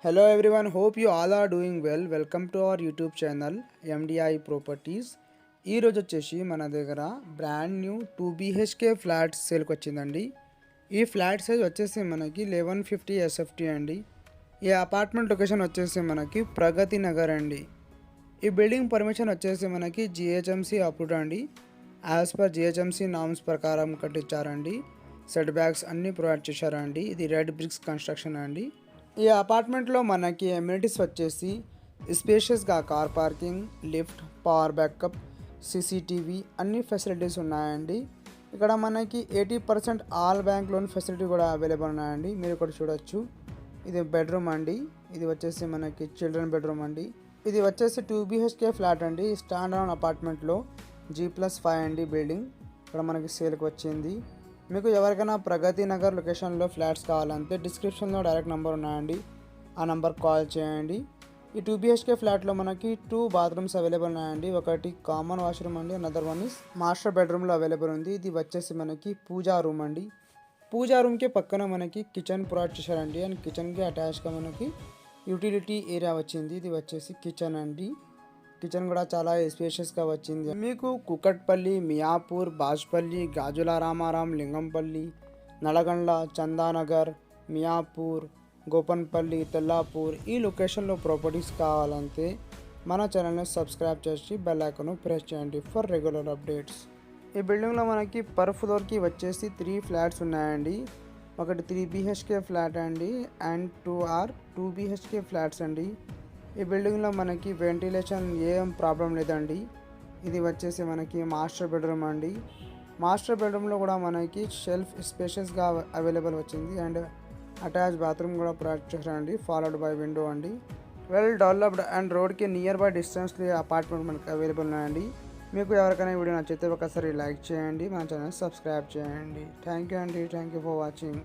Hello everyone, hope you all are doing well. Welcome to our YouTube channel MDI Properties. ఈ రోజు వచ్చేసి మన దగ్గర బ్రాండ్ న్యూ 2 BHK ఫ్లాట్ సేల్కి వచ్చిందండి. ఈ ఫ్లాట్ సైజ్ వచ్చేసి మనకి 1150 SFT అండి. ఈ అపార్ట్మెంట్ లొకేషన్ వచ్చేసి మనకి ప్రగతి నగర్ అండి. ఈ బిల్డింగ్ పర్మిషన్ వచ్చేసి మనకి GHMC అప్రూవ్డ్ అండి. యాజ్ పర్ GHMC నామ్స్ ప్రకారం కట్టించారండి. సెట్ బ్యాక్స్ అన్నీ ప్రొవైడ్ చేశారండి. ఇది రెడ్ బ్రిక్స్ కన్స్ట్రక్షన్ అండి. ఈ అపార్ట్మెంట్లో మనకి ఎమ్యూనిటీస్ వచ్చేసి స్పేషియస్గా car parking, lift, power backup, CCTV అన్ని ఫెసిలిటీస్ ఉన్నాయండి. ఇక్కడ మనకి 80% ఆల్ బ్యాంక్ లోన్ ఫెసిలిటీ కూడా అవైలబుల్ ఉన్నాయండి. మీరు ఇక్కడ చూడొచ్చు. ఇది బెడ్రూమ్ అండి. ఇది వచ్చేసి మనకి చిల్డ్రన్ బెడ్రూమ్ అండి. ఇది వచ్చేసి 2 BHK ఫ్లాట్ అండి. స్టాండ్ అలోన్ అపార్ట్మెంట్లో G+5 అండి బిల్డింగ్. ఇక్కడ మనకి సేల్కి వచ్చింది. మీకు ఎవరికైనా ప్రగతి నగర్ లొకేషన్లో ఫ్లాట్స్ కావాలంటే డిస్క్రిప్షన్లో డైరెక్ట్ నెంబర్ ఉన్నాయండి. ఆ నెంబర్ కాల్ చేయండి. ఈ 2 BHK ఫ్లాట్లో మనకి 2 బాత్రూమ్స్ అవైలబుల్ ఉన్నాయండి. ఒకటి కామన్ వాష్రూమ్ అండి, అనదర్ వన్ ఇస్ మాస్టర్ బెడ్రూమ్లో అవైలబుల్ ఉంది. ఇది వచ్చేసి మనకి పూజా రూమ్ అండి. పూజా రూమ్కి పక్కన మనకి కిచెన్ ప్రొవైడ్ చేశారండి. అండ్ కిచెన్కి అటాచ్గా మనకి యూటిలిటీ ఏరియా వచ్చింది. ఇది వచ్చేసి కిచెన్ అండి. కిచెన్ కూడా చాలా స్పేషియస్గా వచ్చింది. మీకు కుకట్పల్లి, మియాపూర్, బాజ్పల్లి, గాజుల రామారాం, లింగంపల్లి, నల్గొండ, చందానగర్, మియాపూర్, గోపన్పల్లి, తెల్లాపూర్ ఈ లొకేషన్లో ప్రాపర్టీస్ కావాలంటే మన ఛానల్ని సబ్స్క్రైబ్ చేసి బెల్ ఐకాన్ ప్రెస్ చేయండి ఫర్ రెగ్యులర్ అప్డేట్స్. ఈ బిల్డింగ్లో మనకి పర్ ఫ్లోర్కి వచ్చేసి 3 ఫ్లాట్స్ ఉన్నాయండి. ఒకటి 3 BHK ఫ్లాట్ అండి అండ్ 2 BHK ఫ్లాట్స్ అండి. ఈ బిల్డింగ్లో మనకి వెంటిలేషన్ ఏం ప్రాబ్లం లేదండి. ఇది వచ్చేసి మనకి మాస్టర్ బెడ్రూమ్ అండి. మాస్టర్ బెడ్రూమ్లో కూడా మనకి షెల్ఫ్ స్పేషియస్గా అవైలబుల్ వచ్చింది. అండ్ అటాచ్ బాత్రూమ్ కూడా ప్రొవైడ్ చేశారండి. ఫాలోడ్ బై విండో అండి. వెల్ డెవలప్డ్ అండ్ రోడ్కి నియర్ బై డిస్టెన్స్లో అపార్ట్మెంట్ మనకి అవైలబుల్ ఉన్నాయండి. మీకు ఎవరికైనా వీడియో నచ్చితే ఒకసారి లైక్ చేయండి, మన ఛానల్ సబ్స్క్రైబ్ చేయండి. థ్యాంక్ యూ అండి. Thank you for watching.